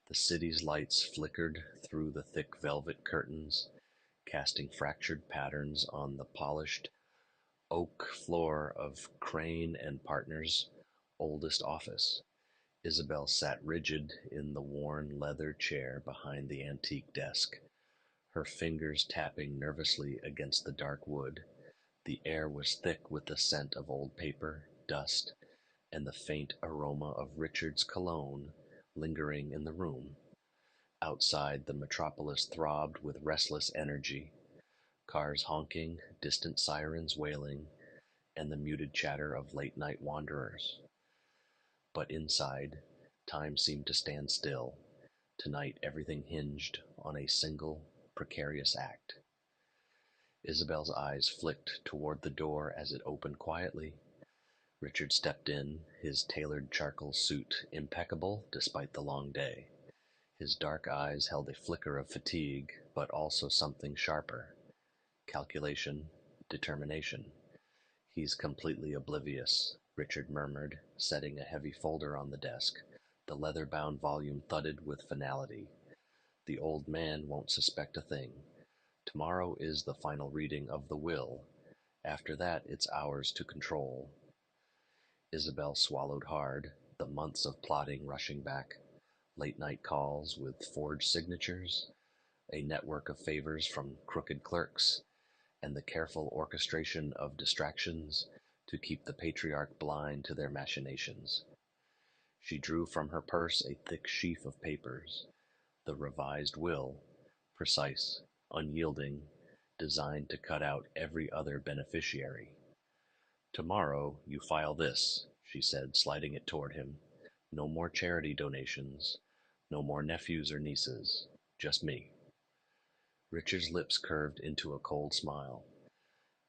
The city's lights flickered through the thick velvet curtains, casting fractured patterns on the polished oak floor of Crane and Partners' oldest office. Isabel sat rigid in the worn leather chair behind the antique desk, her fingers tapping nervously against the dark wood. The air was thick with the scent of old paper, dust, and the faint aroma of Richard's cologne lingering in the room. Outside, the metropolis throbbed with restless energy, cars honking, distant sirens wailing, and the muted chatter of late-night wanderers. But inside, time seemed to stand still. Tonight everything hinged on a single, precarious act. Isabel's eyes flicked toward the door as it opened quietly. Richard stepped in, his tailored charcoal suit impeccable despite the long day. His dark eyes held a flicker of fatigue, but also something sharper: calculation, determination. "He's completely oblivious," Richard murmured, setting a heavy folder on the desk. The leather-bound volume thudded with finality. "The old man won't suspect a thing. Tomorrow is the final reading of the will. After that, it's ours to control." Isabel swallowed hard, the months of plotting rushing back, late-night calls with forged signatures, a network of favors from crooked clerks, and the careful orchestration of distractions to keep the patriarch blind to their machinations. She drew from her purse a thick sheaf of papers, the revised will, precise, unyielding, designed to cut out every other beneficiary. "Tomorrow you file this," she said, sliding it toward him. "No more charity donations, no more nephews or nieces, just me." Richard's lips curved into a cold smile.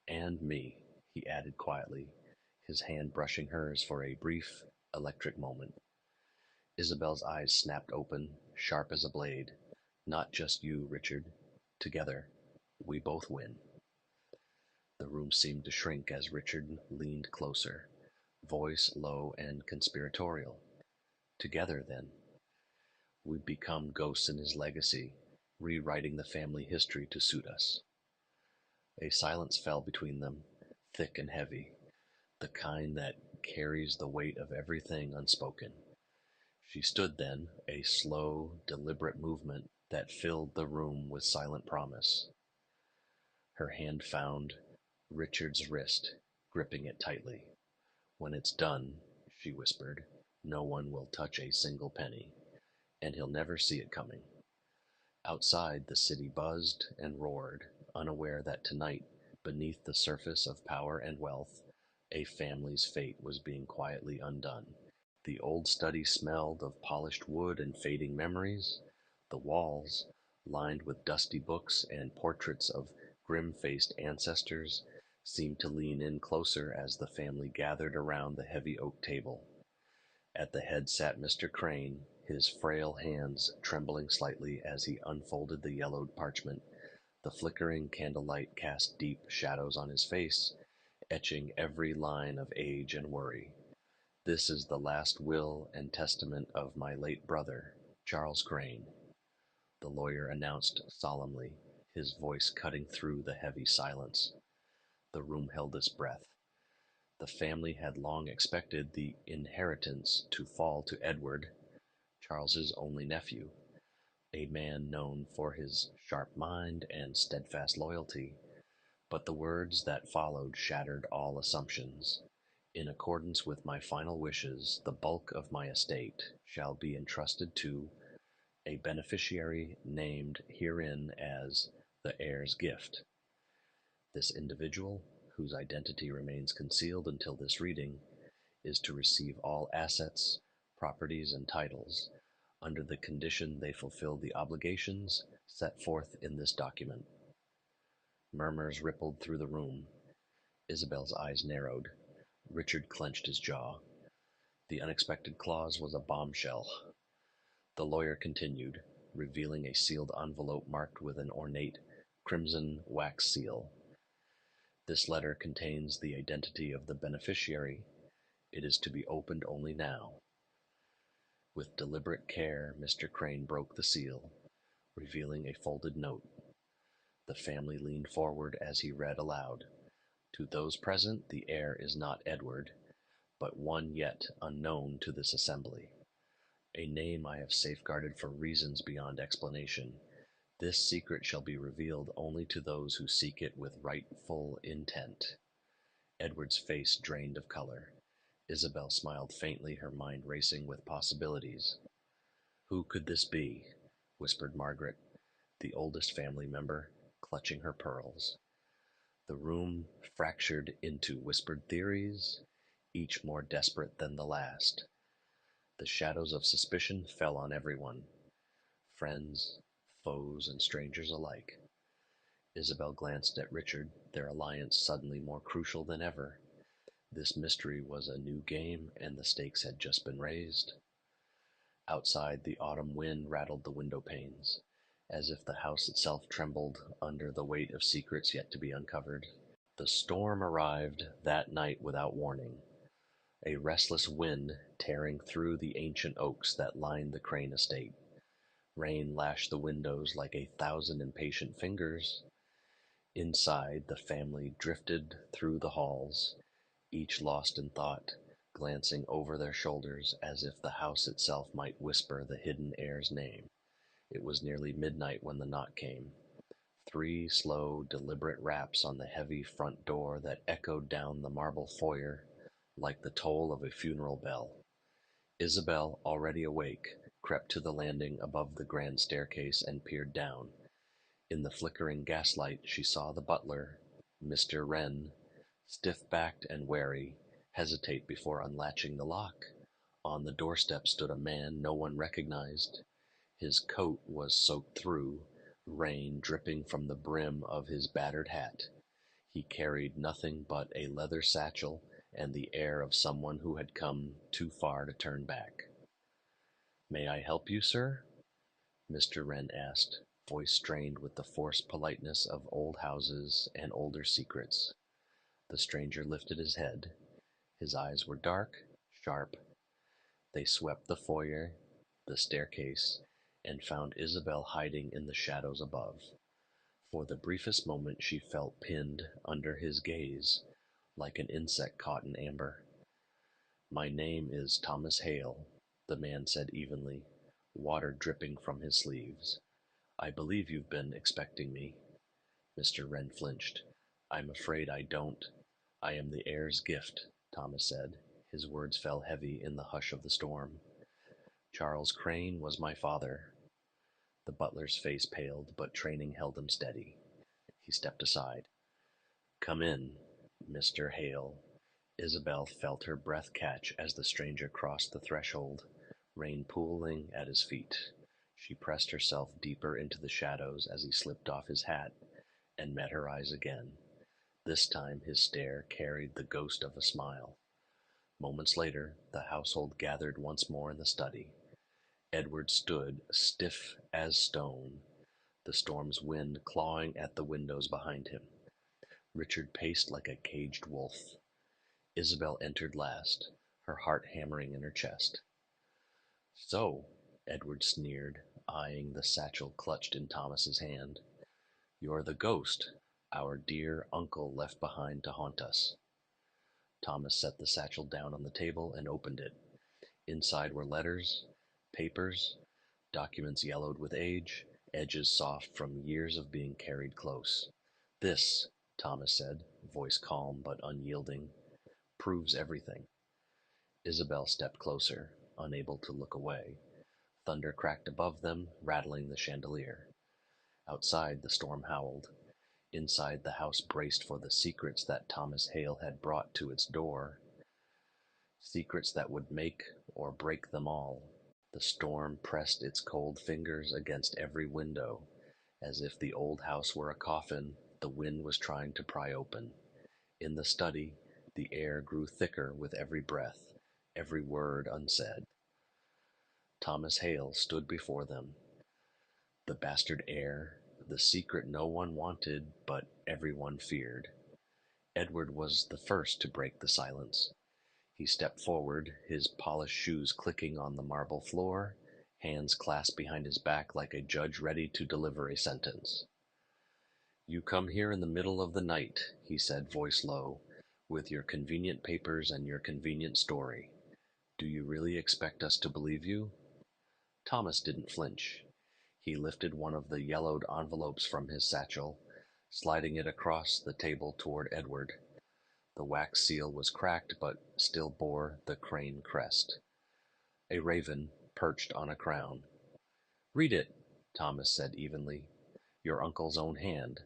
"And me," he added quietly, his hand brushing hers for a brief, electric moment. Isabel's eyes snapped open, sharp as a blade. "Not just you, Richard. Together, we both win." The room seemed to shrink as Richard leaned closer, voice low and conspiratorial. "Together, then. We'd become ghosts in his legacy, rewriting the family history to suit us." A silence fell between them, thick and heavy, the kind that carries the weight of everything unspoken. She stood then, a slow, deliberate movement that filled the room with silent promise. Her hand found Richard's wrist, gripping it tightly. "When it's done," she whispered, "no one will touch a single penny, and he'll never see it coming." Outside, the city buzzed and roared, unaware that tonight, beneath the surface of power and wealth, a family's fate was being quietly undone. The old study smelled of polished wood and fading memories. The walls, lined with dusty books and portraits of grim-faced ancestors, seemed to lean in closer as the family gathered around the heavy oak table. At the head sat Mr. Crane, his frail hands trembling slightly as he unfolded the yellowed parchment. The flickering candlelight cast deep shadows on his face, etching every line of age and worry. "This is the last will and testament of my late brother, Charles Crane," the lawyer announced solemnly, his voice cutting through the heavy silence. The room held its breath. The family had long expected the inheritance to fall to Edward, Charles's only nephew, a man known for his sharp mind and steadfast loyalty, but the words that followed shattered all assumptions. "In accordance with my final wishes, the bulk of my estate shall be entrusted to a beneficiary named herein as the heir's gift. This individual, whose identity remains concealed until this reading, is to receive all assets, properties, and titles under the condition they fulfill the obligations set forth in this document." Murmurs rippled through the room. Isabel's eyes narrowed. Richard clenched his jaw. The unexpected clause was a bombshell. The lawyer continued, revealing a sealed envelope marked with an ornate crimson wax seal. "This letter contains the identity of the beneficiary. It is to be opened only now." With deliberate care, Mr. Crane broke the seal, revealing a folded note. The family leaned forward as he read aloud. To those present, the heir is not Edward, but one yet unknown to this assembly. A name I have safeguarded for reasons beyond explanation. This secret shall be revealed only to those who seek it with rightful intent. Edward's face drained of color. Isabel smiled faintly, her mind racing with possibilities. Who could this be? Whispered Margaret, the oldest family member, clutching her pearls. The room fractured into whispered theories, each more desperate than the last. The shadows of suspicion fell on everyone, friends, foes, and strangers alike. Isabel glanced at Richard, their alliance suddenly more crucial than ever. This mystery was a new game, and the stakes had just been raised. Outside, the autumn wind rattled the window panes, as if the house itself trembled under the weight of secrets yet to be uncovered. The storm arrived that night without warning, a restless wind tearing through the ancient oaks that lined the Crane estate. Rain lashed the windows like a thousand impatient fingers. Inside, the family drifted through the halls, each lost in thought, glancing over their shoulders as if the house itself might whisper the hidden heir's name. It was nearly midnight when the knock came. 3 slow, deliberate raps on the heavy front door that echoed down the marble foyer like the toll of a funeral bell. Isabel, already awake, crept to the landing above the grand staircase and peered down. In the flickering gaslight she saw the butler, Mr. Wren, stiff-backed and wary, hesitate before unlatching the lock. On the doorstep stood a man no one recognized. His coat was soaked through, rain dripping from the brim of his battered hat. He carried nothing but a leather satchel and the air of someone who had come too far to turn back. "May I help you, sir?" Mr. Wren asked, voice strained with the forced politeness of old houses and older secrets. The stranger lifted his head. His eyes were dark, sharp. They swept the foyer, the staircase, and found Isabel hiding in the shadows above. For the briefest moment she felt pinned under his gaze, like an insect caught in amber. "My name is Thomas Hale," the man said evenly, water dripping from his sleeves. "I believe you've been expecting me." Mr. Wren flinched. "I'm afraid I don't. I am the heir's gift," Thomas said. His words fell heavy in the hush of the storm. "Charles Crane was my father." The butler's face paled, but training held him steady. He stepped aside. "Come in, Mr. Hale." Isabel felt her breath catch as the stranger crossed the threshold, rain pooling at his feet. She pressed herself deeper into the shadows as he slipped off his hat and met her eyes again. This time his stare carried the ghost of a smile. Moments later, the household gathered once more in the study. Edward stood stiff as stone, the storm's wind clawing at the windows behind him. Richard paced like a caged wolf. Isabel entered last, her heart hammering in her chest. "So," Edward sneered, eyeing the satchel clutched in Thomas's hand, "you're the ghost our dear uncle left behind to haunt us." Thomas set the satchel down on the table and opened it. Inside were letters, papers, documents yellowed with age, edges soft from years of being carried close. "This," Thomas said, voice calm but unyielding, "proves everything." Isabel stepped closer, unable to look away. Thunder cracked above them, rattling the chandelier. Outside, the storm howled. Inside, the house braced for the secrets that Thomas Hale had brought to its door. Secrets that would make or break them all. The storm pressed its cold fingers against every window. As if the old house were a coffin, the wind was trying to pry open. In the study, the air grew thicker with every breath, every word unsaid. Thomas Hale stood before them. The bastard heir, the secret no one wanted but everyone feared. Edward was the first to break the silence. He stepped forward, his polished shoes clicking on the marble floor, hands clasped behind his back like a judge ready to deliver a sentence. "You come here in the middle of the night," he said, voice low, "with your convenient papers and your convenient story. Do you really expect us to believe you?" Thomas didn't flinch. He lifted one of the yellowed envelopes from his satchel, sliding it across the table toward Edward. The wax seal was cracked, but still bore the crane crest. A raven perched on a crown. "Read it," Thomas said evenly. "Your uncle's own hand."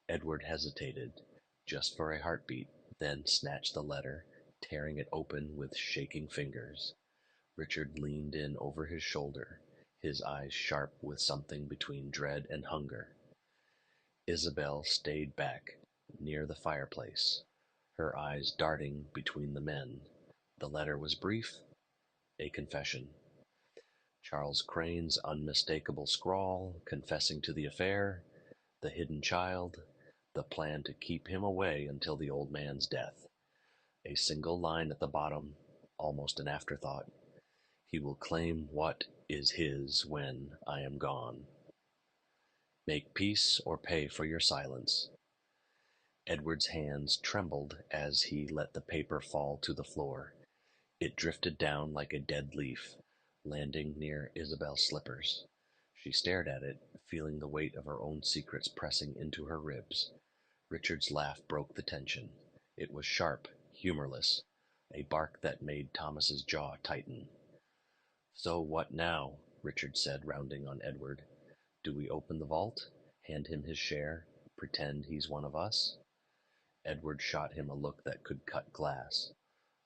Edward hesitated, just for a heartbeat, then snatched the letter, tearing it open with shaking fingers. Richard leaned in over his shoulder, his eyes sharp with something between dread and hunger. Isabel stayed back, near the fireplace, her eyes darting between the men. The letter was brief, a confession. Charles Crane's unmistakable scrawl, confessing to the affair, the hidden child, the plan to keep him away until the old man's death. A single line at the bottom, almost an afterthought. "He will claim what is his when I am gone. Make peace or pay for your silence." Edward's hands trembled as he let the paper fall to the floor. It drifted down like a dead leaf, landing near Isabel's slippers. She stared at it, feeling the weight of her own secrets pressing into her ribs. Richard's laugh broke the tension. It was sharp, humorless, a bark that made Thomas's jaw tighten. "So what now?" Richard said, rounding on Edward. "Do we open the vault, hand him his share, pretend he's one of us?" Edward shot him a look that could cut glass.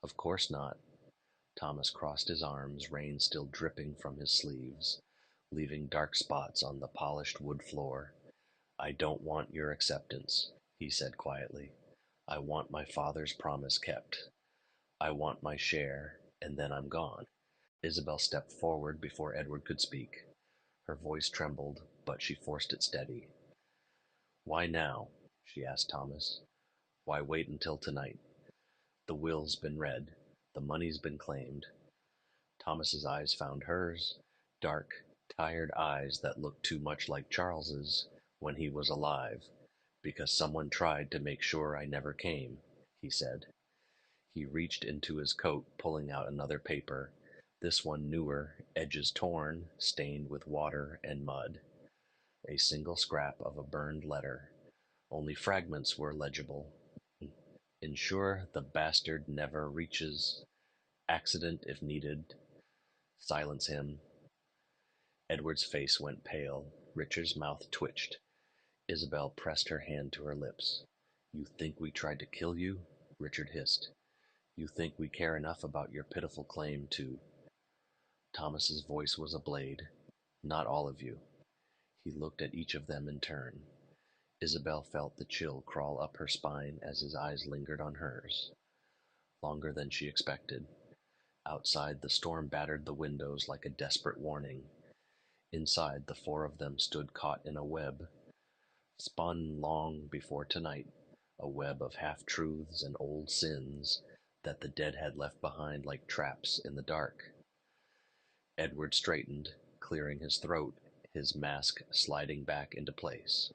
"Of course not." Thomas crossed his arms, rain still dripping from his sleeves, leaving dark spots on the polished wood floor. "I don't want your acceptance," he said quietly. "I want my father's promise kept. I want my share, and then I'm gone." Isabel stepped forward before Edward could speak. Her voice trembled, but she forced it steady. "Why now?" she asked Thomas. "Why wait until tonight? The will's been read. The money's been claimed." Thomas's eyes found hers, dark, tired eyes that looked too much like Charles's when he was alive. "Because someone tried to make sure I never came," he said. He reached into his coat, pulling out another paper, this one newer, edges torn, stained with water and mud. A single scrap of a burned letter. Only fragments were legible. "Ensure the bastard never reaches. Accident if needed. Silence him." Edward's face went pale. Richard's mouth twitched. Isabel pressed her hand to her lips. "You think we tried to kill you?" Richard hissed. "You think we care enough about your pitiful claim to—" Thomas's voice was a blade. "Not all of you." He looked at each of them in turn. Isabel felt the chill crawl up her spine as his eyes lingered on hers. Longer than she expected. Outside, the storm battered the windows like a desperate warning. Inside, the four of them stood caught in a web, spun long before tonight, a web of half-truths and old sins that the dead had left behind like traps in the dark. Edward straightened, clearing his throat, his mask sliding back into place.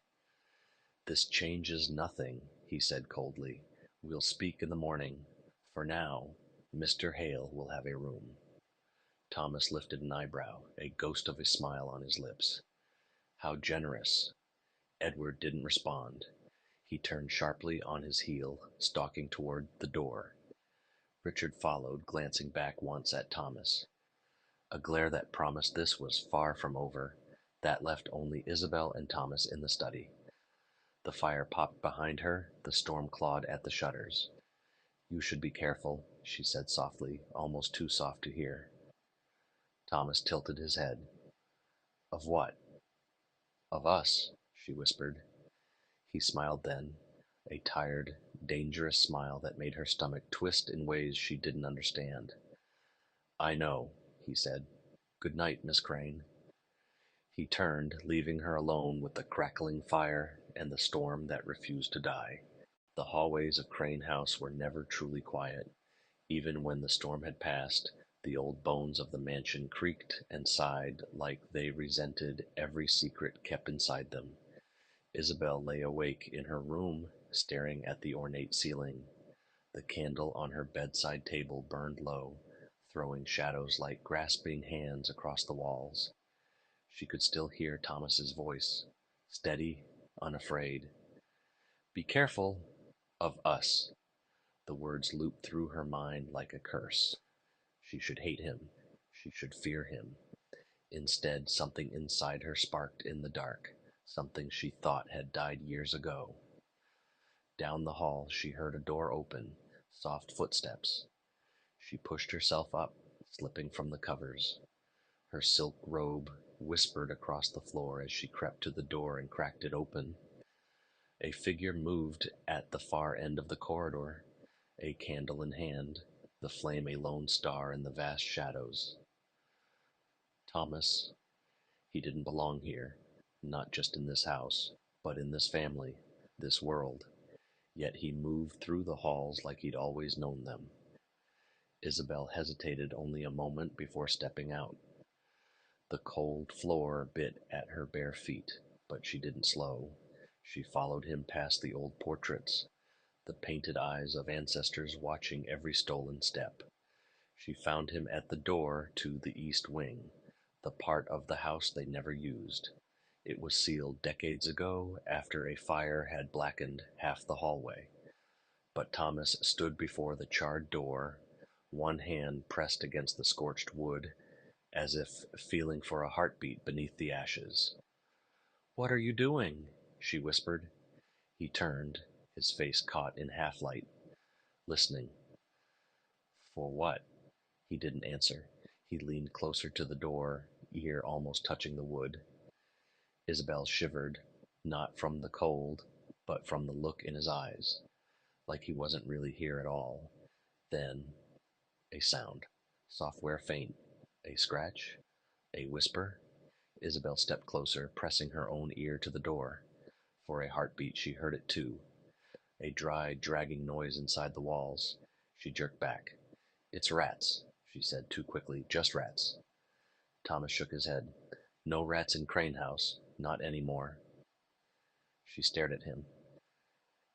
"This changes nothing," he said coldly. "We'll speak in the morning. For now, Mr. Hale will have a room." Thomas lifted an eyebrow, a ghost of a smile on his lips. "How generous." Edward didn't respond. He turned sharply on his heel, stalking toward the door. Richard followed, glancing back once at Thomas. A glare that promised this was far from over. That left only Isabel and Thomas in the study. The fire popped behind her, the storm clawed at the shutters. "You should be careful," she said softly, almost too soft to hear. Thomas tilted his head. "Of what?" "Of us," she whispered. He smiled then, a tired, dangerous smile that made her stomach twist in ways she didn't understand. "I know," he said. "Good night, Miss Crane." He turned, leaving her alone with the crackling fire and the storm that refused to die. The hallways of Crane House were never truly quiet. Even when the storm had passed, the old bones of the mansion creaked and sighed like they resented every secret kept inside them. Isabel lay awake in her room, staring at the ornate ceiling. The candle on her bedside table burned low, throwing shadows like grasping hands across the walls. She could still hear Thomas's voice, steady, unafraid. "Be careful of us." The words looped through her mind like a curse. She should hate him. She should fear him. Instead, something inside her sparked in the dark, something she thought had died years ago. Down the hall, she heard a door open, soft footsteps. She pushed herself up, slipping from the covers. Her silk robe whispered across the floor as she crept to the door and cracked it open. A figure moved at the far end of the corridor, a candle in hand, the flame a lone star in the vast shadows. Thomas. He didn't belong here, not just in this house, but in this family, this world. Yet he moved through the halls like he'd always known them. Isabel hesitated only a moment before stepping out. The cold floor bit at her bare feet, but she didn't slow. She followed him past the old portraits, the painted eyes of ancestors watching every stolen step. She found him at the door to the east wing, the part of the house they never used. It was sealed decades ago after a fire had blackened half the hallway. But Thomas stood before the charred door, one hand pressed against the scorched wood, as if feeling for a heartbeat beneath the ashes. "What are you doing?" she whispered. He turned, his face caught in half-light, listening. For what? He didn't answer. He leaned closer to the door, ear almost touching the wood. Isabel shivered, not from the cold, but from the look in his eyes, like he wasn't really here at all. Then, a sound. Software faint. A scratch. A whisper. Isabel stepped closer, pressing her own ear to the door. For a heartbeat, she heard it too. A dry, dragging noise inside the walls. She jerked back. "It's rats," she said too quickly. "Just rats." Thomas shook his head. "No rats in Crane House. Not anymore." She stared at him.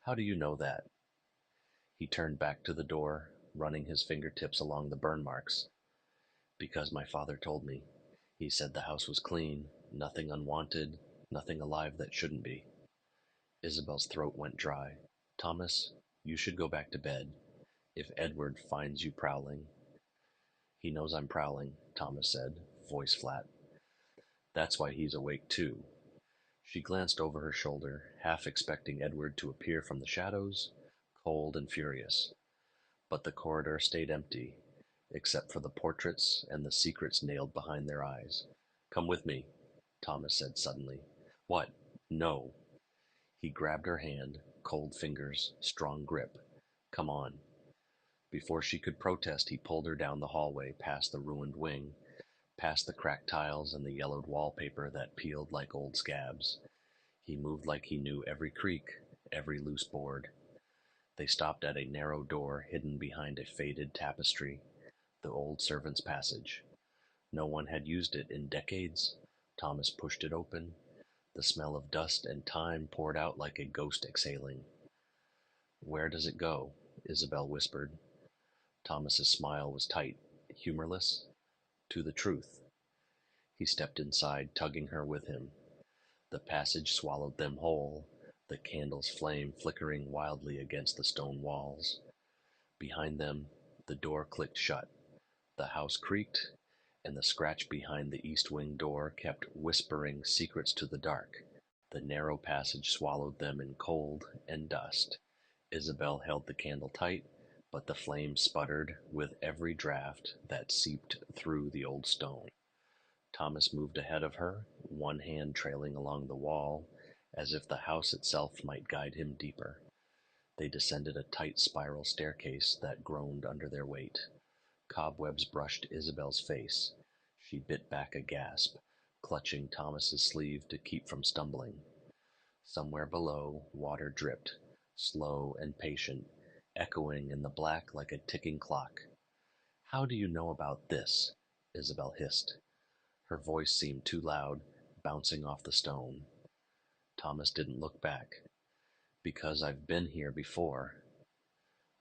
"How do you know that?" He turned back to the door, running his fingertips along the burn marks. "Because my father told me. He said the house was clean, nothing unwanted, nothing alive that shouldn't be." Isabel's throat went dry. "Thomas, you should go back to bed. If Edward finds you prowling—" "He knows I'm prowling," Thomas said, voice flat. "That's why he's awake too." She glanced over her shoulder, half expecting Edward to appear from the shadows, cold and furious. But the corridor stayed empty, except for the portraits and the secrets nailed behind their eyes. "Come with me," Thomas said suddenly. "What? No." He grabbed her hand, cold fingers, strong grip. "Come on." Before she could protest, he pulled her down the hallway, past the ruined wing, past the cracked tiles and the yellowed wallpaper that peeled like old scabs. He moved like he knew every creak, every loose board. They stopped at a narrow door hidden behind a faded tapestry, the old servants' passage. No one had used it in decades. Thomas pushed it open. The smell of dust and time poured out like a ghost exhaling. "Where does it go?" Isabel whispered. Thomas's smile was tight, humorless. "To the truth." He stepped inside, tugging her with him. The passage swallowed them whole, the candle's flame flickering wildly against the stone walls. Behind them, the door clicked shut. The house creaked, and the scratch behind the east wing door kept whispering secrets to the dark. The narrow passage swallowed them in cold and dust. Isabel held the candle tight, but the flame sputtered with every draft that seeped through the old stone. Thomas moved ahead of her, one hand trailing along the wall, as if the house itself might guide him deeper. They descended a tight spiral staircase that groaned under their weight. Cobwebs brushed Isabel's face. She bit back a gasp, clutching Thomas's sleeve to keep from stumbling. Somewhere below, water dripped, slow and patient, echoing in the black like a ticking clock. "How do you know about this?" Isabel hissed. Her voice seemed too loud, bouncing off the stone. Thomas didn't look back. "Because I've been here before."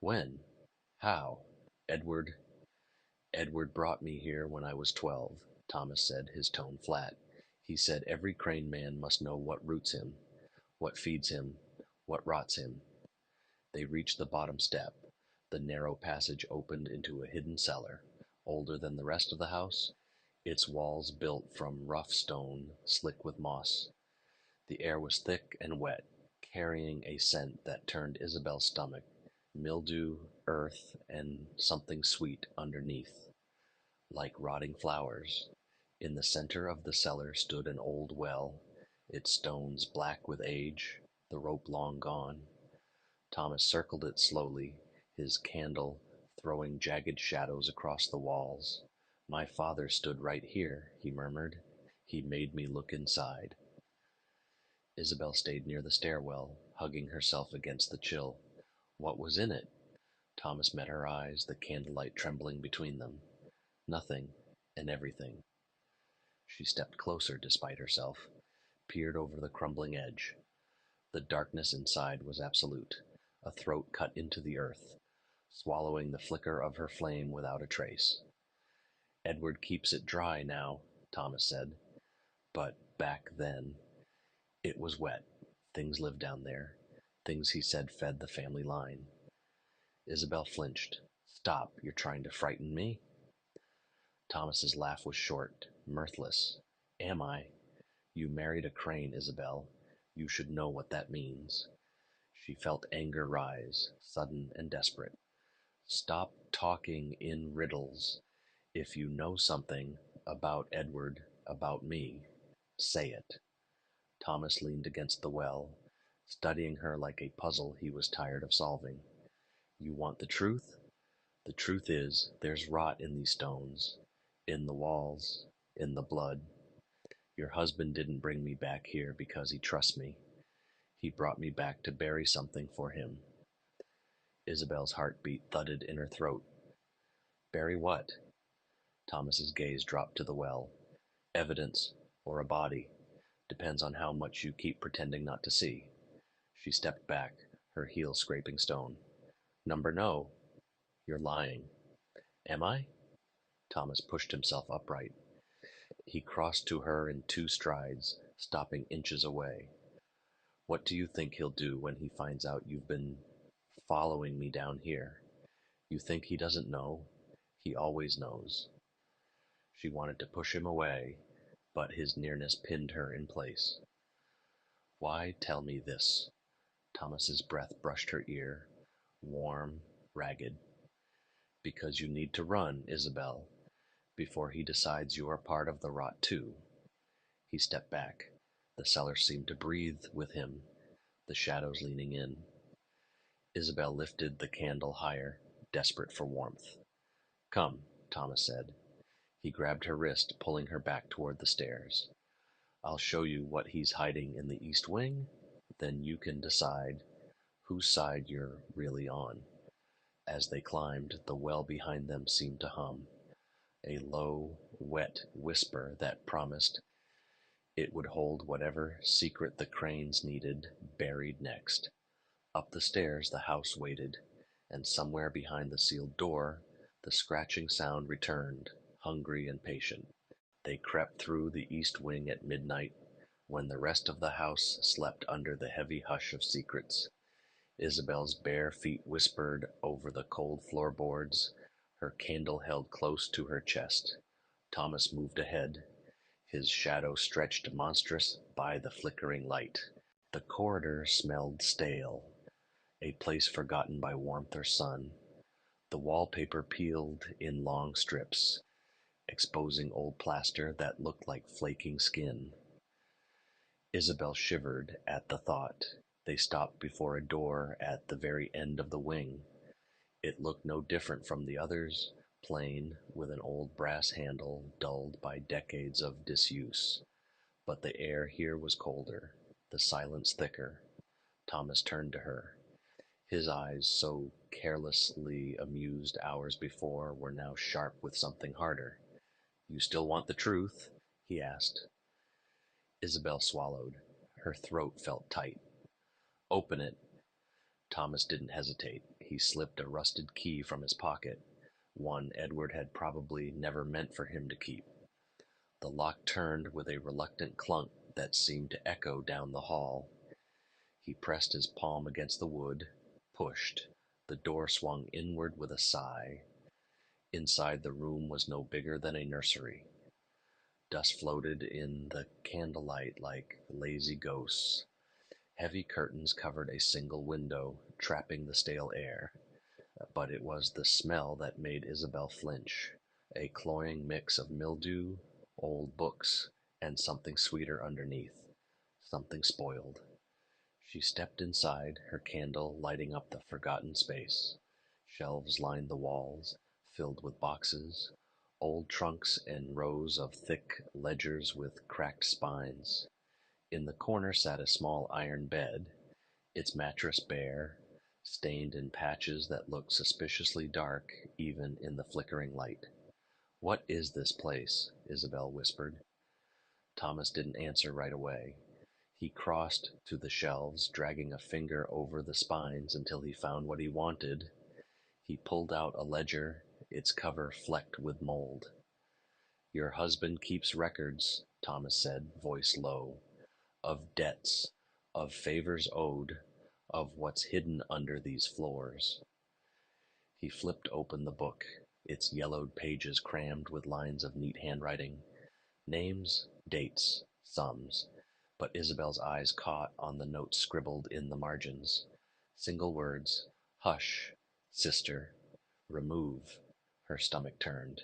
"When? How?" "Edward Edward brought me here when I was 12, Thomas said, his tone flat. "He said every Crane man must know what roots him, what feeds him, what rots him." They reached the bottom step. The narrow passage opened into a hidden cellar, older than the rest of the house, its walls built from rough stone, slick with moss. The air was thick and wet, carrying a scent that turned Isabel's stomach, mildew, earth, and something sweet underneath, like rotting flowers. In the center of the cellar stood an old well, its stones black with age, the rope long gone. Thomas circled it slowly, his candle throwing jagged shadows across the walls. "My father stood right here," he murmured. "He made me look inside." Isabel stayed near the stairwell, hugging herself against the chill. What was in it? Thomas met her eyes, the candlelight trembling between them. Nothing and everything. She stepped closer despite herself, peered over the crumbling edge. The darkness inside was absolute, a throat cut into the earth, swallowing the flicker of her flame without a trace. "Edward keeps it dry now," Thomas said. "But back then, it was wet. Things lived down there. Things he said fed the family line." Isabel flinched. "Stop, you're trying to frighten me?" Thomas's laugh was short, mirthless. "Am I? You married a Crane, Isabel. You should know what that means." She felt anger rise, sudden and desperate. "Stop talking in riddles. If you know something about Edward, about me, say it." Thomas leaned against the well, studying her like a puzzle he was tired of solving. "You want the truth? The truth is, there's rot in these stones, in the walls, in the blood. Your husband didn't bring me back here because he trusts me. He brought me back to bury something for him." Isabel's heartbeat thudded in her throat. "Bury what?" Thomas's gaze dropped to the well. "Evidence, or a body. Depends on how much you keep pretending not to see." She stepped back, her heel scraping stone. "Number no. You're lying." "Am I?" Thomas pushed himself upright. He crossed to her in 2 strides, stopping inches away. "What do you think he'll do when he finds out you've been following me down here? You think he doesn't know? He always knows." She wanted to push him away, but his nearness pinned her in place. "Why tell me this?" Thomas's breath brushed her ear, warm, ragged. "Because you need to run, Isabel, before he decides you are part of the rot too." He stepped back. The cellar seemed to breathe with him, the shadows leaning in. Isabel lifted the candle higher, desperate for warmth. "Come," Thomas said. He grabbed her wrist, pulling her back toward the stairs. "I'll show you what he's hiding in the east wing, then you can decide whose side you're really on." As they climbed, the well behind them seemed to hum, a low, wet whisper that promised it would hold whatever secret the Cranes needed buried next. Up the stairs the house waited, and somewhere behind the sealed door, the scratching sound returned, hungry and patient. They crept through the east wing at midnight, when the rest of the house slept under the heavy hush of secrets. Isabel's bare feet whispered over the cold floorboards, her candle held close to her chest. Thomas moved ahead, his shadow stretched monstrous by the flickering light. The corridor smelled stale, a place forgotten by warmth or sun. The wallpaper peeled in long strips, exposing old plaster that looked like flaking skin. Isabel shivered at the thought. They stopped before a door at the very end of the wing. It looked no different from the others, plain, with an old brass handle dulled by decades of disuse. But the air here was colder, the silence thicker. Thomas turned to her. His eyes, so carelessly amused hours before, were now sharp with something harder. "You still want the truth?" he asked. Isabel swallowed. Her throat felt tight. "Open it." Thomas didn't hesitate. He slipped a rusted key from his pocket, one Edward had probably never meant for him to keep. The lock turned with a reluctant clunk that seemed to echo down the hall. He pressed his palm against the wood, pushed. The door swung inward with a sigh. Inside, the room was no bigger than a nursery. Dust floated in the candlelight like lazy ghosts. Heavy curtains covered a single window, trapping the stale air. But it was the smell that made Isabel flinch, a cloying mix of mildew, old books, and something sweeter underneath, something spoiled. She stepped inside, her candle lighting up the forgotten space. Shelves lined the walls, filled with boxes, old trunks and rows of thick ledgers with cracked spines. In the corner sat a small iron bed, its mattress bare, stained in patches that looked suspiciously dark even in the flickering light. "What is this place?" Isabel whispered. Thomas didn't answer right away. He crossed to the shelves, dragging a finger over the spines until he found what he wanted. He pulled out a ledger, its cover flecked with mold. "Your husband keeps records," Thomas said, voice low, "of debts, of favors owed, of what's hidden under these floors." He flipped open the book, its yellowed pages crammed with lines of neat handwriting. Names, dates, sums, but Isabel's eyes caught on the notes scribbled in the margins. Single words: "Hush, sister, remove." Her stomach turned.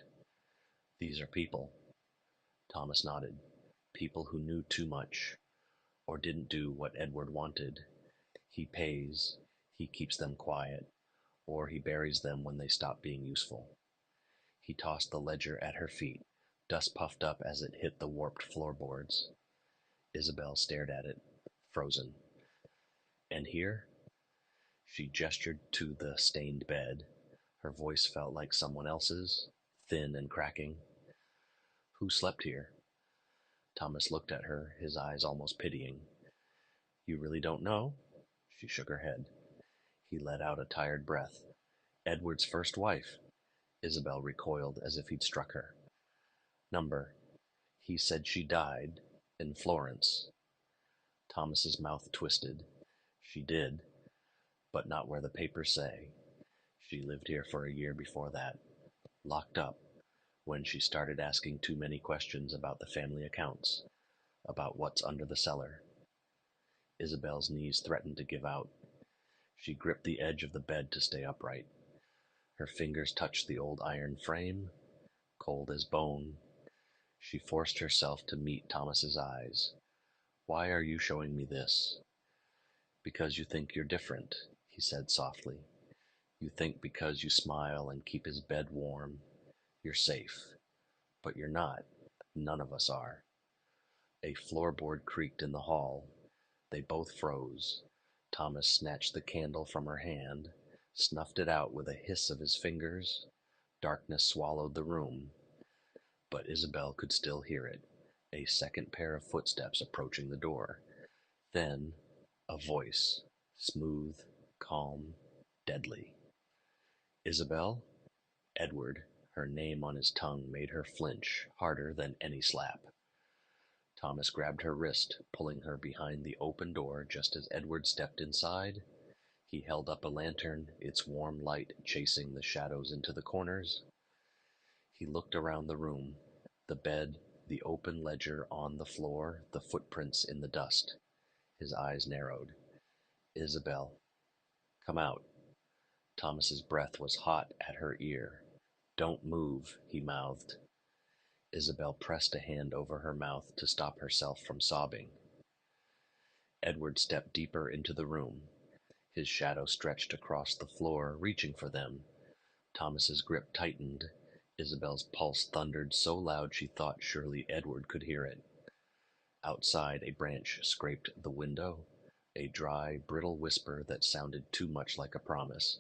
"These are people." Thomas nodded. "People who knew too much, or didn't do what Edward wanted. He pays, he keeps them quiet, or he buries them when they stop being useful." He tossed the ledger at her feet. Dust puffed up as it hit the warped floorboards. Isabel stared at it, frozen. "And here?" She gestured to the stained bed. Her voice felt like someone else's, thin and cracking. "Who slept here?" Thomas looked at her, his eyes almost pitying. "You really don't know?" She shook her head. He let out a tired breath. "Edward's first wife." Isabel recoiled as if he'd struck her. "Number." "He said she died in Florence." Thomas's mouth twisted. "She did, but not where the papers say. She lived here for a year before that. Locked up, when she started asking too many questions about the family accounts, about what's under the cellar." Isabel's knees threatened to give out. She gripped the edge of the bed to stay upright. Her fingers touched the old iron frame, cold as bone. She forced herself to meet Thomas's eyes. "Why are you showing me this?" "Because you think you're different," he said softly. "You think because you smile and keep his bed warm, you're safe. But you're not. None of us are." A floorboard creaked in the hall. They both froze. Thomas snatched the candle from her hand, snuffed it out with a hiss of his fingers. Darkness swallowed the room, but Isabel could still hear it. A second pair of footsteps approaching the door. Then a voice, smooth, calm, deadly. "Isabel?" Edward, her name on his tongue, made her flinch harder than any slap. Thomas grabbed her wrist, pulling her behind the open door just as Edward stepped inside. He held up a lantern, its warm light chasing the shadows into the corners. He looked around the room, the bed, the open ledger on the floor, the footprints in the dust. His eyes narrowed. "Isabel, come out." Thomas's breath was hot at her ear. "Don't move," he mouthed. Isabel pressed a hand over her mouth to stop herself from sobbing. Edward stepped deeper into the room. His shadow stretched across the floor, reaching for them. Thomas's grip tightened. Isabel's pulse thundered so loud she thought surely Edward could hear it. Outside, a branch scraped the window. a dry, brittle whisper that sounded too much like a promise.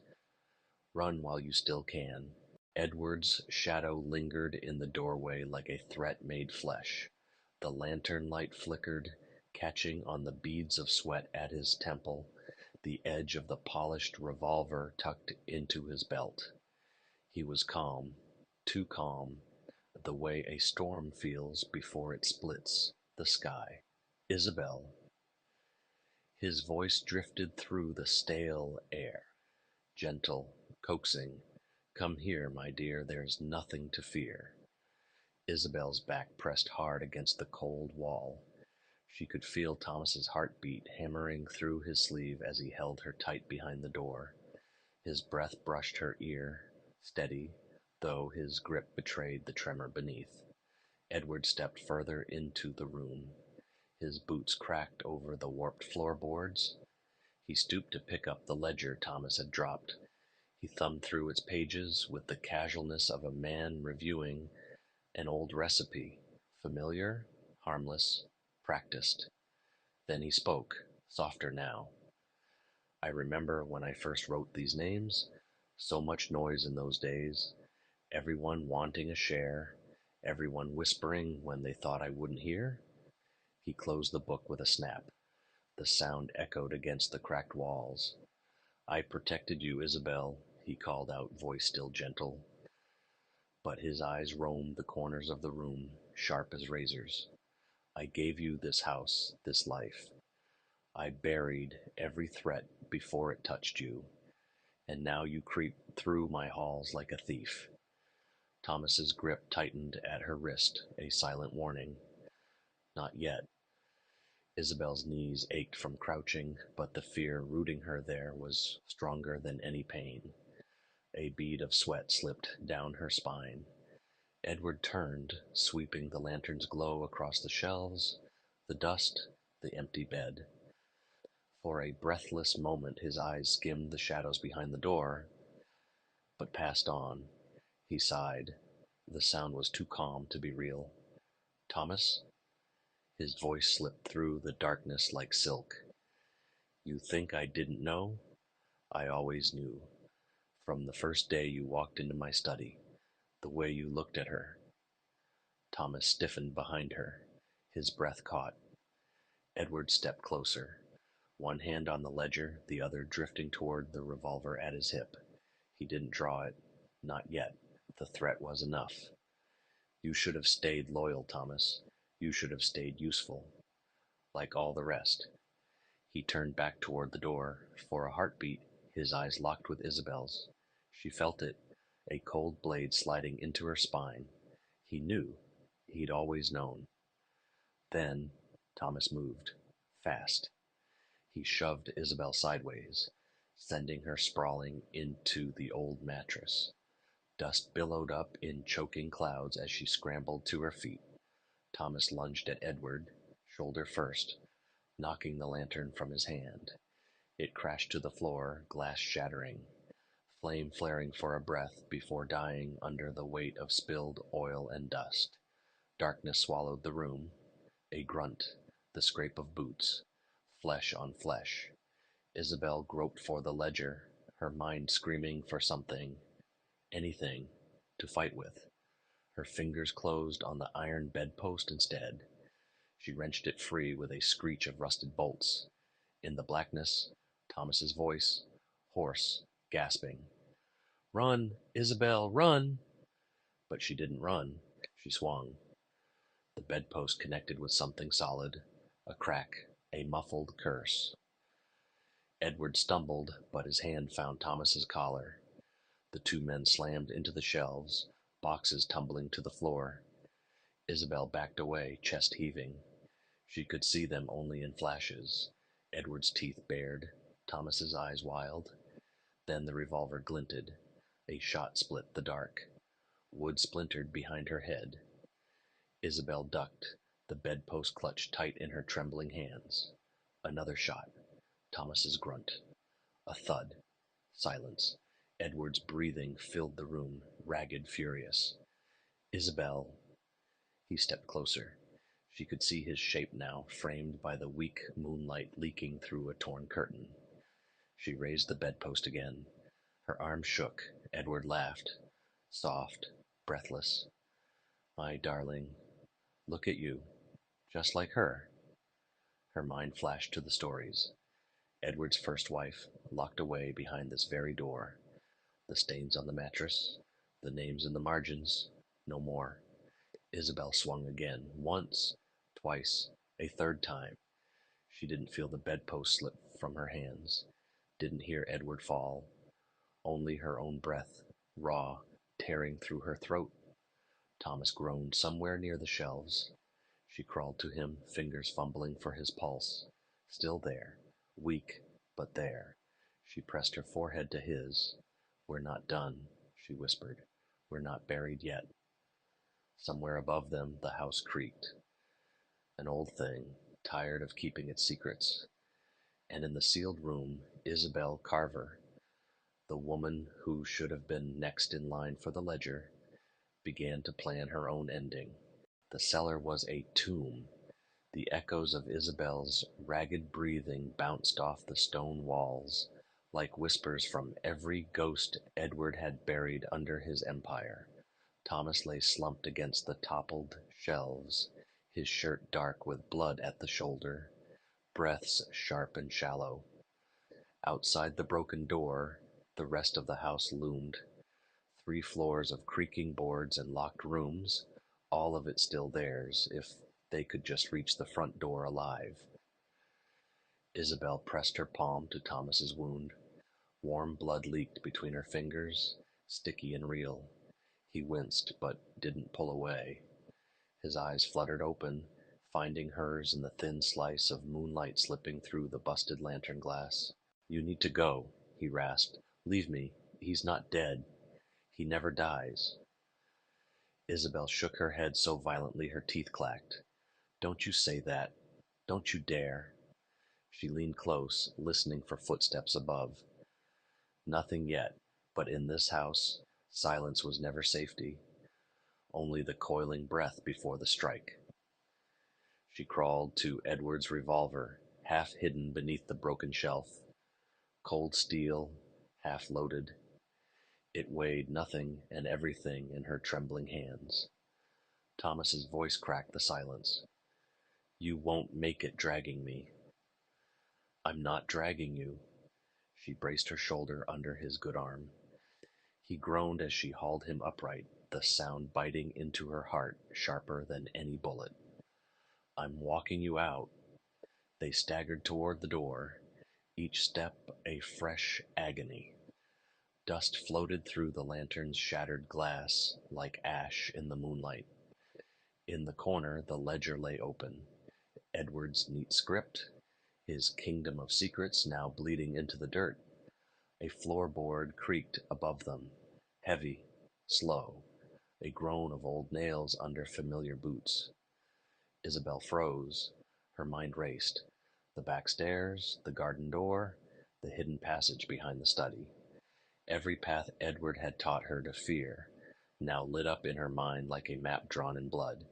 Run while you still can. Edward's shadow lingered in the doorway like a threat made flesh. The lantern light flickered, catching on the beads of sweat at his temple, the edge of the polished revolver tucked into his belt. He was calm, too calm, the way a storm feels before it splits the sky. Isabel. His voice drifted through the stale air, gentle, coaxing. Come here, my dear, there's nothing to fear. Isabel's back pressed hard against the cold wall. She could feel Thomas's heartbeat hammering through his sleeve as he held her tight behind the door. His breath brushed her ear, steady, though his grip betrayed the tremor beneath. Edward stepped further into the room. His boots cracked over the warped floorboards. He stooped to pick up the ledger Thomas had dropped. He thumbed through its pages with the casualness of a man reviewing an old recipe, familiar, harmless, practiced. Then he spoke, softer now. I remember when I first wrote these names, so much noise in those days, everyone wanting a share, everyone whispering when they thought I wouldn't hear. He closed the book with a snap. The sound echoed against the cracked walls. I protected you, Isabel, he called out, voice still gentle. But his eyes roamed the corners of the room, sharp as razors. I gave you this house, this life. I buried every threat before it touched you, and now you creep through my halls like a thief. Thomas's grip tightened at her wrist, a silent warning. Not yet. Isabel's knees ached from crouching, but the fear rooting her there was stronger than any pain. A bead of sweat slipped down her spine. Edward turned, sweeping the lantern's glow across the shelves, the dust, the empty bed. For a breathless moment his eyes skimmed the shadows behind the door, but passed on. He sighed. The sound was too calm to be real. Thomas? His voice slipped through the darkness like silk. You think I didn't know? I always knew. From the first day you walked into my study, the way you looked at her. Thomas stiffened behind her. His breath caught. Edward stepped closer, one hand on the ledger, the other drifting toward the revolver at his hip. He didn't draw it. Not yet. The threat was enough. You should have stayed loyal, Thomas. You should have stayed useful. Like all the rest. He turned back toward the door. For a heartbeat, his eyes locked with Isabel's. She felt it, a cold blade sliding into her spine. He knew. He'd always known. Then Thomas moved. Fast. He shoved Isabel sideways, sending her sprawling into the old mattress. Dust billowed up in choking clouds as she scrambled to her feet. Thomas lunged at Edward, shoulder first, knocking the lantern from his hand. It crashed to the floor, glass shattering, flame flaring for a breath before dying under the weight of spilled oil and dust. Darkness swallowed the room. A grunt, the scrape of boots, flesh on flesh. Isabel groped for the ledger, her mind screaming for something, anything, to fight with. Her fingers closed on the iron bedpost instead. She wrenched it free with a screech of rusted bolts. In the blackness, Thomas's voice, hoarse, gasping. Run, Isabel, run! But she didn't run. She swung. The bedpost connected with something solid, a crack, a muffled curse. Edward stumbled, but his hand found Thomas's collar. The two men slammed into the shelves, boxes tumbling to the floor. Isabel backed away, chest heaving. She could see them only in flashes. Edward's teeth bared, Thomas's eyes wild. Then the revolver glinted. A shot split the dark. Wood splintered behind her head. Isabel ducked, the bedpost clutched tight in her trembling hands. Another shot. Thomas's grunt. A thud. Silence. Edward's breathing filled the room, ragged, furious. Isabel. He stepped closer. She could see his shape now, framed by the weak moonlight leaking through a torn curtain. She raised the bedpost again. Her arm shook. Edward laughed. Soft, breathless. My darling, look at you. Just like her. Her mind flashed to the stories. Edward's first wife, locked away behind this very door. The stains on the mattress, the names in the margins, no more. Isabel swung again, once, twice, a third time. She didn't feel the bedpost slip from her hands, didn't hear Edward fall, only her own breath, raw, tearing through her throat. Thomas groaned somewhere near the shelves. She crawled to him, fingers fumbling for his pulse. Still there, weak, but there. She pressed her forehead to his. We're not done, she whispered. We're not buried yet. Somewhere above them, the house creaked. An old thing, tired of keeping its secrets. And in the sealed room, Isabel Carver, the woman who should have been next in line for the ledger, began to plan her own ending. The cellar was a tomb. The echoes of Isabel's ragged breathing bounced off the stone walls, like whispers from every ghost Edward had buried under his empire. Thomas lay slumped against the toppled shelves, his shirt dark with blood at the shoulder, breaths sharp and shallow. Outside the broken door, the rest of the house loomed. 3 floors of creaking boards and locked rooms, all of it still theirs, if they could just reach the front door alive. Isabel pressed her palm to Thomas's wound. Warm blood leaked between her fingers, sticky and real. He winced, but didn't pull away. His eyes fluttered open, finding hers in the thin slice of moonlight slipping through the busted lantern glass. You need to go, he rasped. Leave me. He's not dead. He never dies. Isabel shook her head so violently her teeth clacked. Don't you say that. Don't you dare. She leaned close, listening for footsteps above. Nothing yet, but in this house, silence was never safety, only the coiling breath before the strike. She crawled to Edward's revolver, half hidden beneath the broken shelf. Cold steel, half loaded. It weighed nothing and everything in her trembling hands. Thomas's voice cracked the silence. You won't make it dragging me. I'm not dragging you. She braced her shoulder under his good arm. He groaned as she hauled him upright, the sound biting into her heart sharper than any bullet. I'm walking you out. They staggered toward the door, each step a fresh agony. Dust floated through the lantern's shattered glass like ash in the moonlight. In the corner, the ledger lay open. Edward's neat script, his kingdom of secrets now bleeding into the dirt. A floorboard creaked above them, heavy, slow, a groan of old nails under familiar boots. Isabel froze. Her mind raced. The back stairs, the garden door, the hidden passage behind the study. Every path Edward had taught her to fear, now lit up in her mind like a map drawn in blood.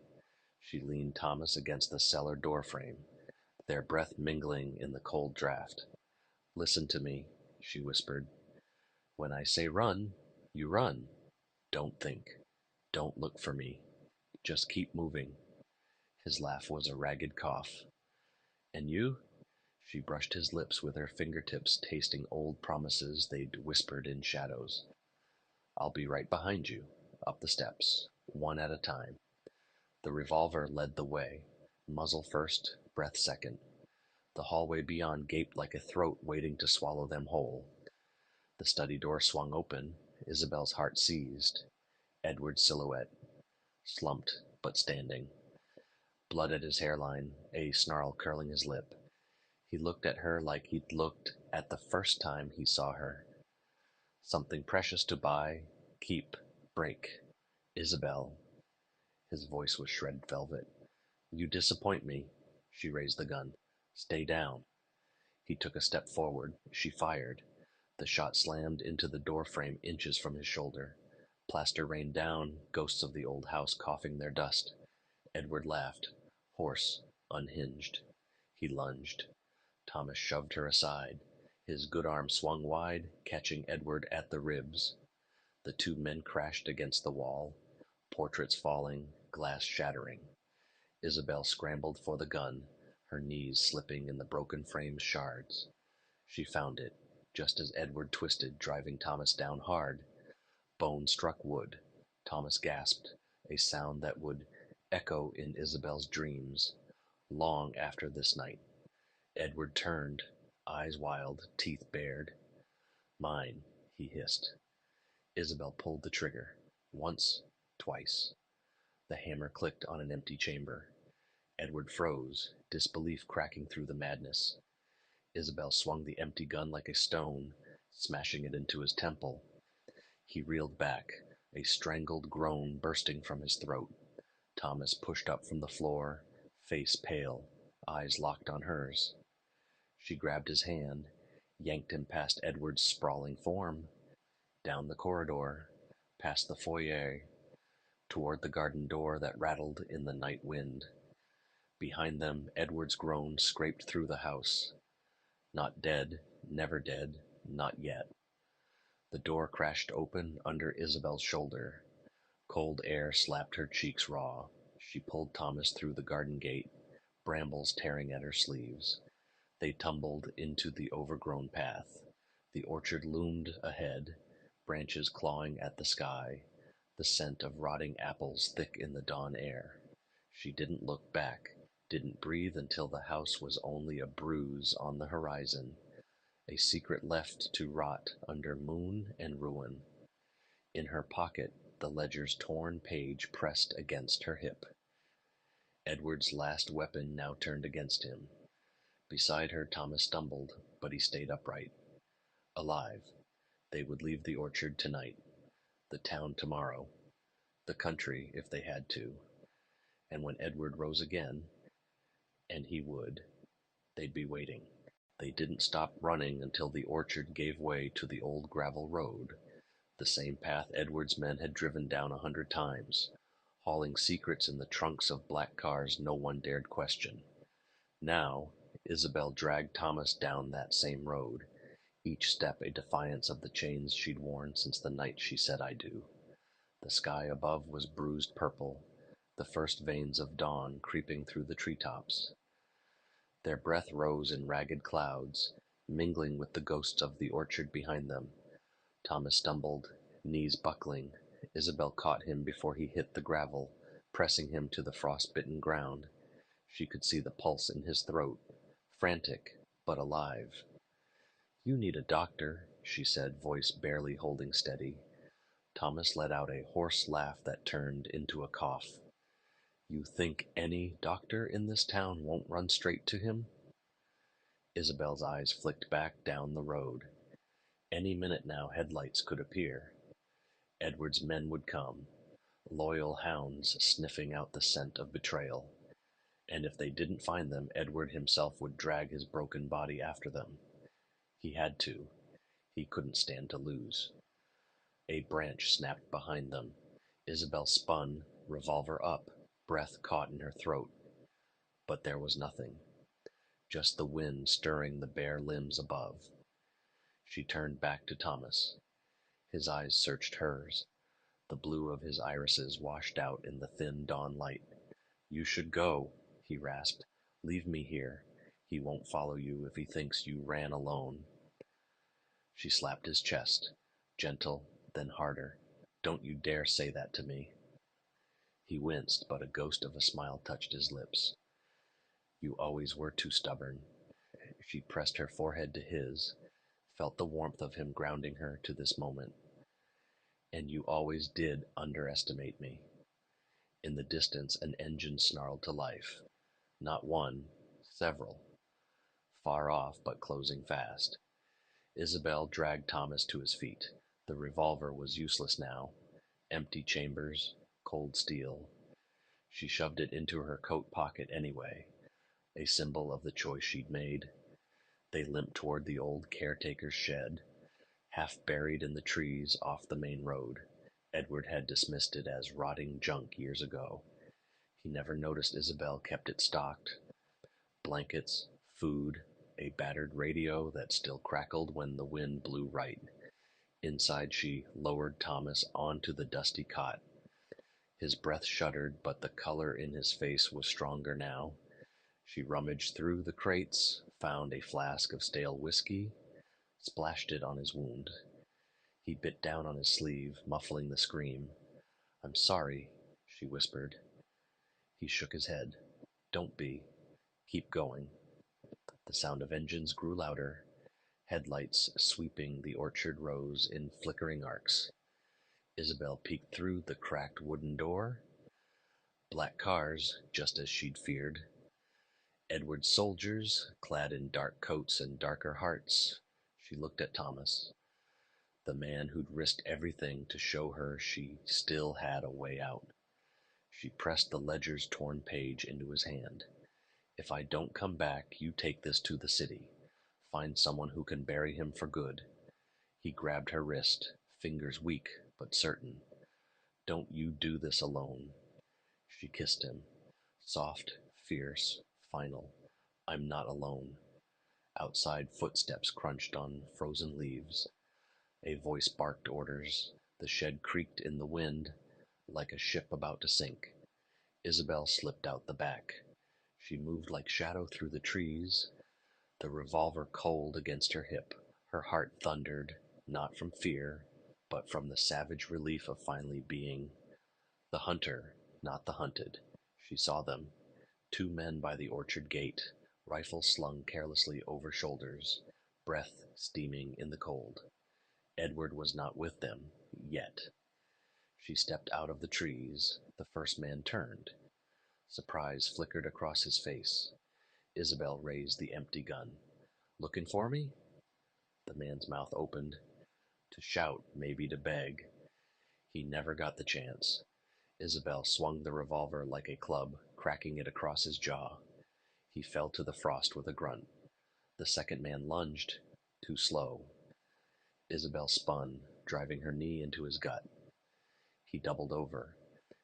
She leaned Thomas against the cellar doorframe, their breath mingling in the cold draft. Listen to me, she whispered. When I say run, you run. Don't think. Don't look for me. Just keep moving. His laugh was a ragged cough. And you? She brushed his lips with her fingertips, tasting old promises they'd whispered in shadows. I'll be right behind you, up the steps, one at a time. The revolver led the way, muzzle first, breath second. The hallway beyond gaped like a throat waiting to swallow them whole. The study door swung open. Isabel's heart seized. Edward's silhouette, slumped but standing. Blood at his hairline, a snarl curling his lip. He looked at her like he'd looked at the first time he saw her. Something precious to buy, keep, break. Isabel. His voice was shredded velvet. You disappoint me. She raised the gun. Stay down. He took a step forward. She fired. The shot slammed into the doorframe inches from his shoulder. Plaster rained down, ghosts of the old house coughing their dust. Edward laughed. Horse unhinged. He lunged. Thomas shoved her aside. His good arm swung wide, catching Edward at the ribs. The two men crashed against the wall, portraits falling, glass shattering. Isabel scrambled for the gun, her knees slipping in the broken frame's shards. She found it, just as Edward twisted, driving Thomas down hard. Bone struck wood. Thomas gasped, a sound that would echo in Isabel's dreams long after this night. Edward turned, eyes wild, teeth bared. Mine, he hissed. Isabel pulled the trigger. Once, twice. The hammer clicked on an empty chamber. Edward froze, disbelief cracking through the madness. Isabel swung the empty gun like a stone, smashing it into his temple. He reeled back, a strangled groan bursting from his throat. Thomas pushed up from the floor, face pale, eyes locked on hers. She grabbed his hand, yanked him past Edward's sprawling form, down the corridor, past the foyer, toward the garden door that rattled in the night wind. Behind them, Edward's groan scraped through the house. Not dead, never dead, not yet. The door crashed open under Isabel's shoulder. Cold air slapped her cheeks raw. She pulled Thomas through the garden gate, brambles tearing at her sleeves. They tumbled into the overgrown path. The orchard loomed ahead, branches clawing at the sky, the scent of rotting apples thick in the dawn air. She didn't look back, didn't breathe until the house was only a bruise on the horizon, a secret left to rot under moon and ruin. In her pocket, the ledger's torn page pressed against her hip. Edward's last weapon now turned against him. Beside her, Thomas stumbled, but he stayed upright. Alive. They would leave the orchard tonight, the town tomorrow, the country if they had to. And when Edward rose again, and he would, they'd be waiting. They didn't stop running until the orchard gave way to the old gravel road, the same path Edward's men had driven down 100 times, hauling secrets in the trunks of black cars no one dared question. Now, Isabel dragged Thomas down that same road, each step a defiance of the chains she'd worn since the night she said I do. The sky above was bruised purple, the first veins of dawn creeping through the treetops. Their breath rose in ragged clouds, mingling with the ghosts of the orchard behind them. Thomas stumbled, knees buckling. Isabel caught him before he hit the gravel, pressing him to the frost-bitten ground. She could see the pulse in his throat, frantic but alive. "You need a doctor," she said, voice barely holding steady. Thomas let out a hoarse laugh that turned into a cough. "You think any doctor in this town won't run straight to him?" Isabel's eyes flicked back down the road. Any minute now headlights could appear. Edward's men would come, loyal hounds sniffing out the scent of betrayal. And if they didn't find them, Edward himself would drag his broken body after them. He had to. He couldn't stand to lose. A branch snapped behind them. Isabel spun, revolver up, breath caught in her throat. But there was nothing. Just the wind stirring the bare limbs above. She turned back to Thomas. His eyes searched hers. The blue of his irises washed out in the thin dawn light. "You should go," he rasped. "Leave me here. He won't follow you if he thinks you ran alone." She slapped his chest, gentle, then harder. "Don't you dare say that to me." He winced, but a ghost of a smile touched his lips. "You always were too stubborn." She pressed her forehead to his, felt the warmth of him grounding her to this moment. "And you always did underestimate me." In the distance, an engine snarled to life. Not one, several. Far off, but closing fast. Isabel dragged Thomas to his feet. The revolver was useless now. Empty chambers, cold steel. She shoved it into her coat pocket anyway, a symbol of the choice she'd made. They limped toward the old caretaker's shed, half buried in the trees off the main road. Edward had dismissed it as rotting junk years ago. He never noticed Isabel kept it stocked. Blankets, food, a battered radio that still crackled when the wind blew right. Inside she lowered Thomas onto the dusty cot. His breath shuddered, but the color in his face was stronger now. She rummaged through the crates, found a flask of stale whiskey, splashed it on his wound. He bit down on his sleeve, muffling the scream. "I'm sorry," she whispered. He shook his head. "Don't be. Keep going." The sound of engines grew louder, headlights sweeping the orchard rows in flickering arcs. Isabel peeked through the cracked wooden door. Black cars, just as she'd feared. Edward's soldiers, clad in dark coats and darker hearts. She looked at Thomas, the man who'd risked everything to show her she still had a way out. She pressed the ledger's torn page into his hand. "If I don't come back, you take this to the city. Find someone who can bury him for good." He grabbed her wrist, fingers weak but certain. "Don't you do this alone." She kissed him, soft, fierce, final. "I'm not alone." Outside, footsteps crunched on frozen leaves. A voice barked orders. The shed creaked in the wind, like a ship about to sink. Isabel slipped out the back. She moved like shadow through the trees, the revolver cold against her hip. Her heart thundered, not from fear, but from the savage relief of finally being the hunter, not the hunted. She saw them, two men by the orchard gate, rifles slung carelessly over shoulders, breath steaming in the cold. Edward was not with them, yet. She stepped out of the trees. The first man turned. Surprise flickered across his face. Isabel raised the empty gun. "Looking for me?" The man's mouth opened. To shout, maybe to beg. He never got the chance. Isabel swung the revolver like a club, cracking it across his jaw. He fell to the frost with a grunt. The second man lunged, too slow. Isabel spun, driving her knee into his gut. He doubled over.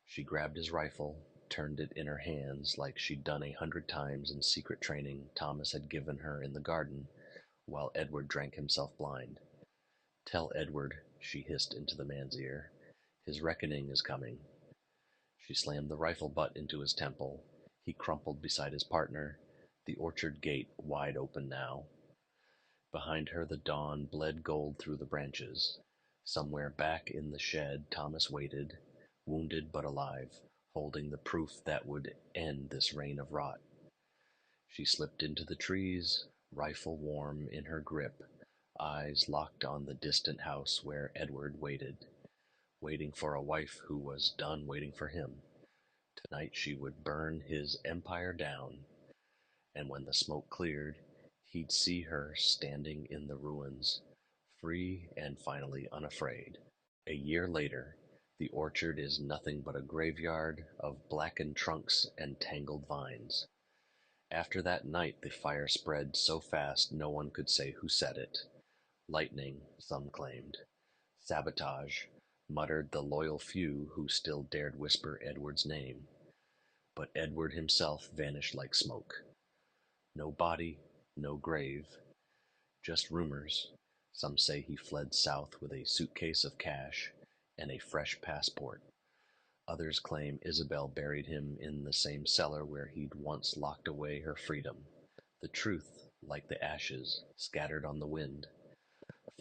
She grabbed his rifle, turned it in her hands like she'd done 100 times in secret training Thomas had given her in the garden, while Edward drank himself blind. "Tell Edward," she hissed into the man's ear. "His reckoning is coming." She slammed the rifle butt into his temple. He crumpled beside his partner, the orchard gate wide open now. Behind her the dawn bled gold through the branches. Somewhere back in the shed Thomas waited, wounded but alive, holding the proof that would end this reign of rot. She slipped into the trees, rifle warm in her grip, eyes locked on the distant house where Edward waited, waiting for a wife who was done waiting for him. Tonight she would burn his empire down, and when the smoke cleared, he'd see her standing in the ruins, free and finally unafraid. A year later, the orchard is nothing but a graveyard of blackened trunks and tangled vines. After that night the fire spread so fast no one could say who set it. Lightning, some claimed. Sabotage, muttered the loyal few who still dared whisper Edward's name. But Edward himself vanished like smoke. No body, no grave, just rumors. Some say he fled south with a suitcase of cash and a fresh passport. Others claim Isabel buried him in the same cellar where he'd once locked away her freedom. The truth, like the ashes, scattered on the wind.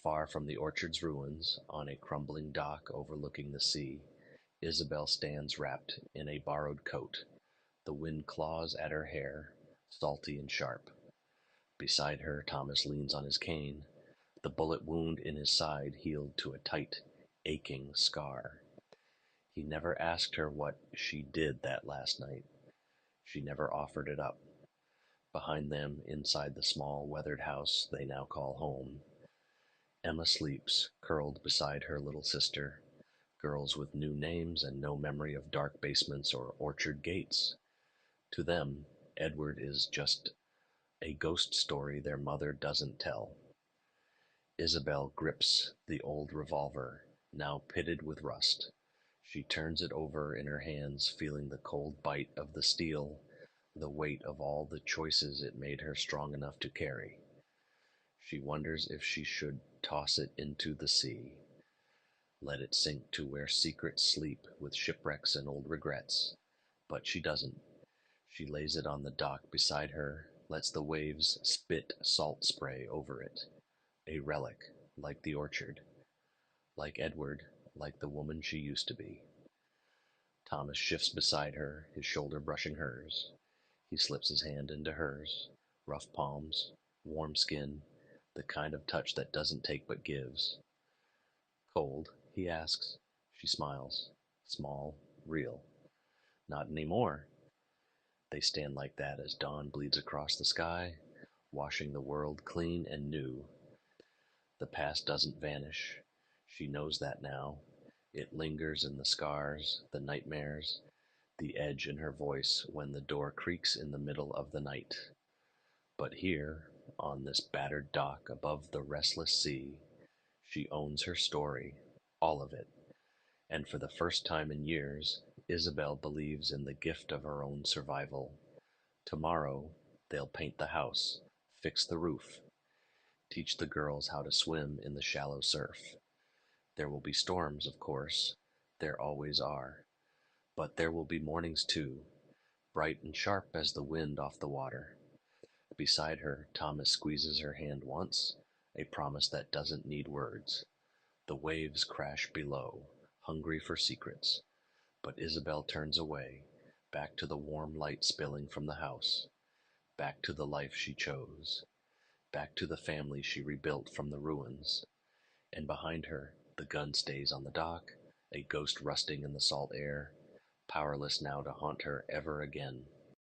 Far from the orchard's ruins, on a crumbling dock overlooking the sea, Isabel stands wrapped in a borrowed coat. The wind claws at her hair, salty and sharp. Beside her, Thomas leans on his cane. The bullet wound in his side healed to a tight, aching scar. He never asked her what she did that last night. She never offered it up. Behind them, inside the small, weathered house they now call home, Emma sleeps, curled beside her little sister, girls with new names and no memory of dark basements or orchard gates. To them, Edward is just a ghost story their mother doesn't tell. Isabel grips the old revolver, now pitted with rust. She turns it over in her hands, feeling the cold bite of the steel, the weight of all the choices it made her strong enough to carry. She wonders if she should toss it into the sea, let it sink to where secrets sleep with shipwrecks and old regrets. But she doesn't. She lays it on the dock beside her, lets the waves spit salt spray over it. A relic, like the orchard, like Edward, like the woman she used to be. Thomas shifts beside her, his shoulder brushing hers. He slips his hand into hers. Rough palms, warm skin, the kind of touch that doesn't take but gives. Cold, he asks. She smiles. Small, real. Not anymore. They stand like that as dawn bleeds across the sky, washing the world clean and new. The past doesn't vanish. She knows that now. It lingers in the scars, the nightmares, the edge in her voice when the door creaks in the middle of the night. But here, on this battered dock above the restless sea, she owns her story, all of it. And for the first time in years, Isabel believes in the gift of her own survival. Tomorrow, they'll paint the house, fix the roof, teach the girls how to swim in the shallow surf. There will be storms, of course. There always are. But there will be mornings too, bright and sharp as the wind off the water. Beside her, Thomas squeezes her hand once, a promise that doesn't need words. The waves crash below, hungry for secrets. But Isabel turns away, back to the warm light spilling from the house, back to the life she chose, back to the family she rebuilt from the ruins. And behind her, the gun stays on the dock, a ghost rusting in the salt air, powerless now to haunt her ever again.